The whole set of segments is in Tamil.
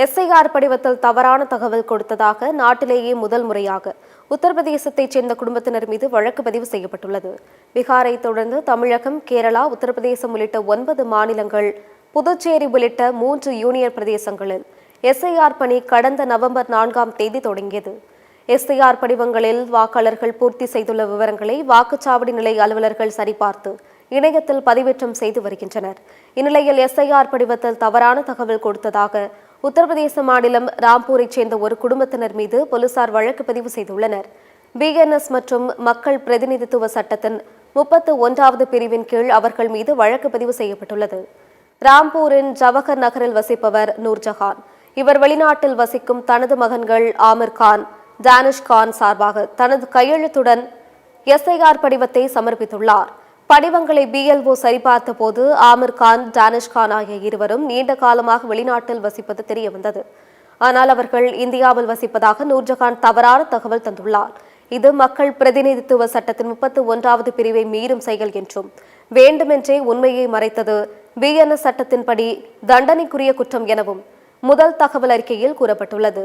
எஸ்ஐஆர் படிவத்தில் தவறான தகவல் கொடுத்ததாக நாட்டிலேயே முதல் முறையாக உத்தரப்பிரதேசத்தைச் சேர்ந்த குடும்பத்தினர் மீது வழக்கு பதிவு செய்யப்பட்டுள்ளது. பீகாரை தொடர்ந்து தமிழகம், கேரளா, உத்தரப்பிரதேசம் உள்ளிட்ட 9 மாநிலங்கள், புதுச்சேரி உள்ளிட்ட 3 யூனியன் பிரதேசங்களில் எஸ்ஐஆர் பணி கடந்த நவம்பர் 4ஆம் தேதி தொடங்கியது. எஸ்ஐஆர் படிவங்களில் வாக்காளர்கள் பூர்த்தி செய்துள்ள விவரங்களை வாக்குச்சாவடி நிலை அலுவலர்கள் சரிபார்த்து இணையத்தில் பதிவேற்றம் செய்து வருகின்றனர். இந்நிலையில் எஸ்ஐஆர் படிவத்தில் தவறான தகவல் கொடுத்ததாக உத்தரப்பிரதேச மாநிலம் ராம்பூரைச் சேர்ந்த ஒரு குடும்பத்தினர் மீது போலீசார் வழக்கு பதிவு செய்துள்ளனர். பிஎன்எஸ் மற்றும் மக்கள் பிரதிநிதித்துவ சட்டத்தின் 31வது பிரிவின் கீழ் அவர்கள் மீது வழக்கு பதிவு செய்யப்பட்டுள்ளது. ராம்பூரின் ஜவஹர் நகரில் வசிப்பவர் நூர்ஜஹான். இவர் வெளிநாட்டில் வசிக்கும் தனது மகன்கள் ஆமிர் கான், டானிஷ் கான் சார்பாக தனது கையெழுத்துடன் எஸ்ஐஆர் படிவத்தை சமர்ப்பித்துள்ளார். படிவங்களை பிஎல்ஓ சரிபார்த்த போது ஆமிர் கான், டானிஷ் கான் ஆகிய இருவரும் நீண்ட காலமாக வெளிநாட்டில் வசிப்பது தெரியவந்தது. ஆனால் அவர்கள் இந்தியாவில் வசிப்பதாக நூர்ஜஹான் தவறான தகவல் தந்துள்ளார். இது மக்கள் பிரதிநிதித்துவ சட்டத்தின் 31வது பிரிவை மீறும் செயல் என்றும் வேண்டுமென்றே உண்மையை மறைத்தது பிஎன்எஸ் சட்டத்தின்படி தண்டனைக்குரிய குற்றம் எனவும் முதல் தகவல் அறிக்கையில் கூறப்பட்டுள்ளது.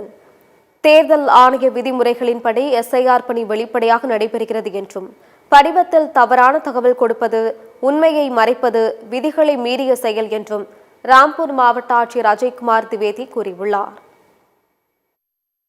தேர்தல் ஆணைய விதிமுறைகளின்படி எஸ்ஐஆர் பணி வெளிப்படையாக நடைபெறுகிறது என்றும் படிவத்தில் தவறான தகவல் கொடுப்பது உண்மையை மறைப்பது விதிகளை மீறிய செயல் என்றும் ராம்பூர் மாவட்ட ஆட்சியர் அஜய்குமார் திவேதி கூறியுள்ளார்.